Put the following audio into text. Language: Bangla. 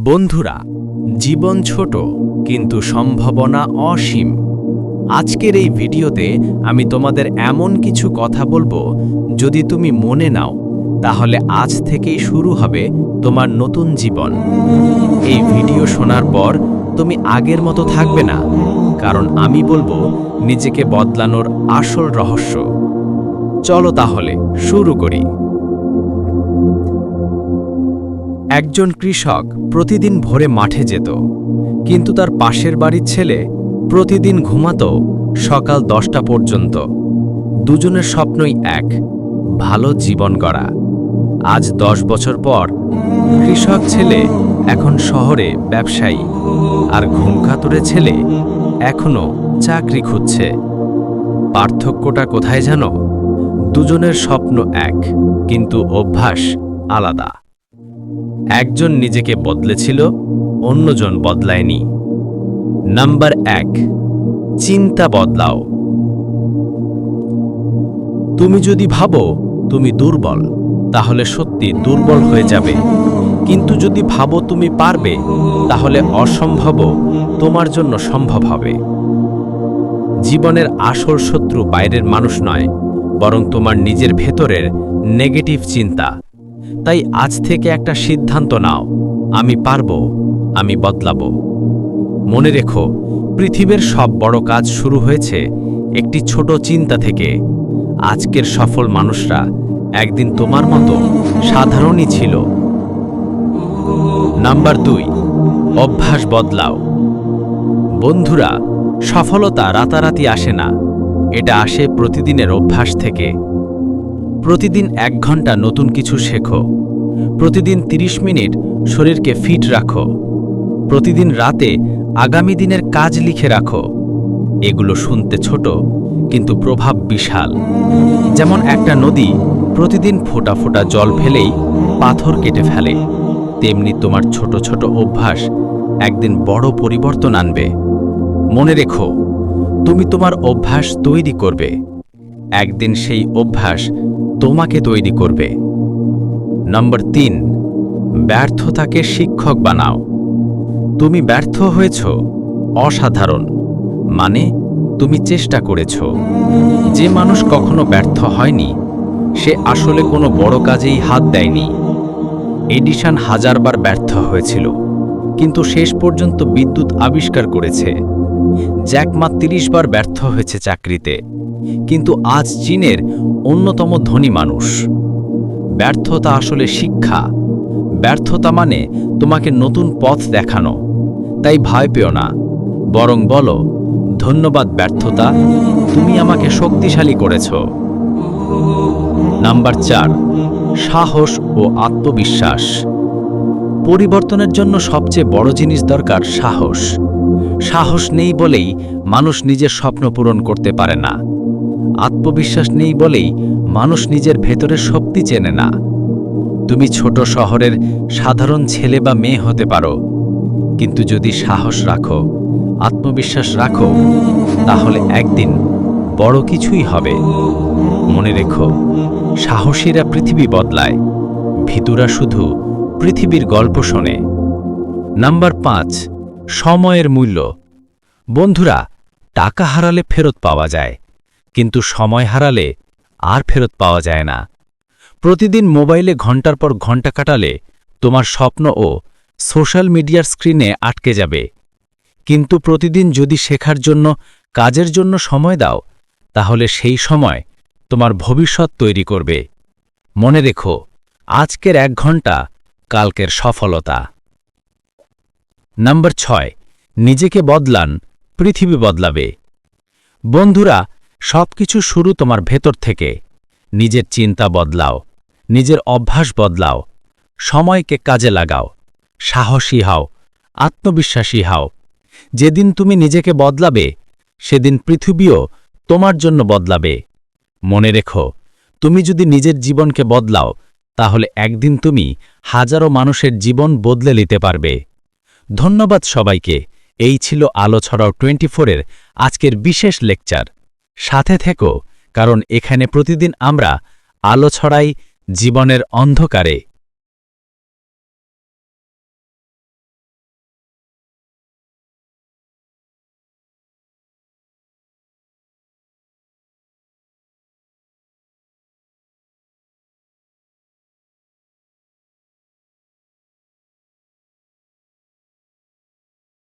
বন্ধুরা, জীবন ছোট কিন্তু সম্ভাবনা অসীম। আজকের এই ভিডিওতে আমি তোমাদের এমন কিছু কথা বলবো, যদি তুমি মনে নাও তাহলে আজ থেকেই শুরু হবে তোমার নতুন জীবন। এই ভিডিও শোনার পর তুমি আগের মতো থাকবে না, কারণ আমি বলবো নিজেকে বদলানোর আসল রহস্য। চলো তাহলে শুরু করি। একজন কৃষক প্রতিদিন ভোরে মাঠে যেত, কিন্তু তার পাশের বাড়ির ছেলে প্রতিদিন ঘুমাতো সকাল 10টা পর্যন্ত। দুজনের স্বপ্নই এক, ভালো জীবন গড়া। আজ 10 বছর পর কৃষক ছেলে এখন শহরে ব্যবসায়ী, আর ঘুমকাতুরে ছেলে এখনো চাকরি খুঁজছে। পার্থক্যটা কোথায় জানো? দুজনের স্বপ্ন এক, কিন্তু অভ্যাস আলাদা। একজন নিজেকে বদলেছিল, অন্যজন বদলায়নি। নাম্বার 1, চিন্তা বদলাও। তুমি যদি ভাবো তুমি দুর্বল, তাহলে সত্যি দুর্বল হয়ে যাবে। কিন্তু যদি ভাবো তুমি পারবে, তাহলে অসম্ভবও তোমার জন্য সম্ভব হবে। জীবনের আসল শত্রু বাইরের মানুষ নয়, বরং তোমার নিজের ভেতরের নেগেটিভ চিন্তা। তাই আজ থেকে একটা সিদ্ধান্ত নাও, আমি পারবো, আমি বদলাবো। মনে রেখো, পৃথিবীর সব বড় কাজ শুরু হয়েছে একটি ছোট চিন্তা থেকে। আজকের সফল মানুষরা একদিন তোমার মতো সাধারণই ছিল। নাম্বার 2, অভ্যাস বদলাও। বন্ধুরা, সফলতা রাতারাতি আসে না, এটা আসে প্রতিদিনের অভ্যাস থেকে। প্রতিদিন 1 ঘন্টা নতুন কিছু শেখো, প্রতিদিন 30 মিনিট শরীরকে ফিট রাখো, প্রতিদিন রাতে আগামী দিনের কাজ লিখে রাখো। এগুলো শুনতে ছোট, কিন্তু প্রভাব বিশাল। যেমন একটা নদী প্রতিদিন ফোঁটা ফোঁটা জল ফেলেই পাথর কেটে ফেলে, তেমনি তোমার ছোট ছোট অভ্যাস একদিন বড় পরিবর্তন আনবে। মনে রেখো, তুমি তোমার অভ্যাস তৈরি করবে, একদিন সেই অভ্যাস তোমাকে তৈরি করবে। নাম্বার 3, ব্যর্থতাকে শিক্ষক বানাও। তুমি ব্যর্থ হয়েছ, অসাধারণ, মানে তুমি চেষ্টা করেছ। যে মানুষ কখনো ব্যর্থ হয়নি, সে আসলে কোনো বড় কাজেই হাত দেয়নি। এডিসন 1000 বার ব্যর্থ হয়েছিল, কিন্তু শেষ পর্যন্ত বিদ্যুৎ আবিষ্কার করেছে। জ্যাক মা 30 বার ব্যর্থ হয়েছে চাকরিতে, কিন্তু আজ চীনের অন্যতম ধনী মানুষ। ব্যর্থতা আসলে শিক্ষা। ব্যর্থতা মানে তোমাকে নতুন পথ দেখানো। তাই ভয় পেও না, বরং বলো, ধন্যবাদ ব্যর্থতা, তুমি আমাকে শক্তিশালী করেছ। নাম্বার 4, সাহস ও আত্মবিশ্বাস। পরিবর্তনের জন্য সবচেয়ে বড় জিনিস দরকার সাহস। সাহস নেই বলেই মানুষ নিজের স্বপ্ন পূরণ করতে পারে না। আত্মবিশ্বাস নেই বলেই মানুষ নিজের ভেতরের শক্তি চেনে না। তুমি ছোট শহরের সাধারণ ছেলে বা মেয়ে হতে পারো, কিন্তু যদি সাহস রাখো, আত্মবিশ্বাস রাখো, তাহলে একদিন বড় কিছুই হবে। মনে রেখো, সাহসীরা পৃথিবী বদলায়, ভীতুরা শুধু পৃথিবীর গল্প শোনে। নাম্বার 5, সময়ের মূল্য। বন্ধুরা, টাকা হারালে ফেরত পাওয়া যায়, কিন্তু সময় হারালে আর ফেরত পাওয়া যায় না। প্রতিদিন মোবাইলে ঘন্টার পর ঘন্টা কাটালে তোমার স্বপ্ন ও সোশ্যাল মিডিয়ার স্ক্রিনে আটকে যাবে। কিন্তু প্রতিদিন যদি শেখার জন্য, কাজের জন্য সময় দাও, তাহলে সেই সময় তোমার ভবিষ্যৎ তৈরি করবে। মনে রেখো, আজকের 1 ঘন্টা কালকের সফলতা। নাম্বার 6, নিজেকে বদলান, পৃথিবী বদলাবে। বন্ধুরা, সবকিছু শুরু তোমার ভেতর থেকে। নিজের চিন্তা বদলাও, নিজের অভ্যাস বদলাও, সময়কে কাজে লাগাও, সাহসী হও, আত্মবিশ্বাসী হও। যেদিন তুমি নিজেকে বদলাবে, সেদিন পৃথিবীও তোমার জন্য বদলাবে। মনে রেখো, তুমি যদি নিজের জীবনকে বদলাও, তাহলে একদিন তুমি হাজারো মানুষের জীবন বদলে নিতে পারবে। ধন্যবাদ সবাইকে। এই ছিল আলো ছড়াও 24-এর আজকের বিশেষ লেকচার। সাথে থেকো, কারণ এখানে প্রতিদিন আমরা আলো ছড়াই জীবনের অন্ধকারে।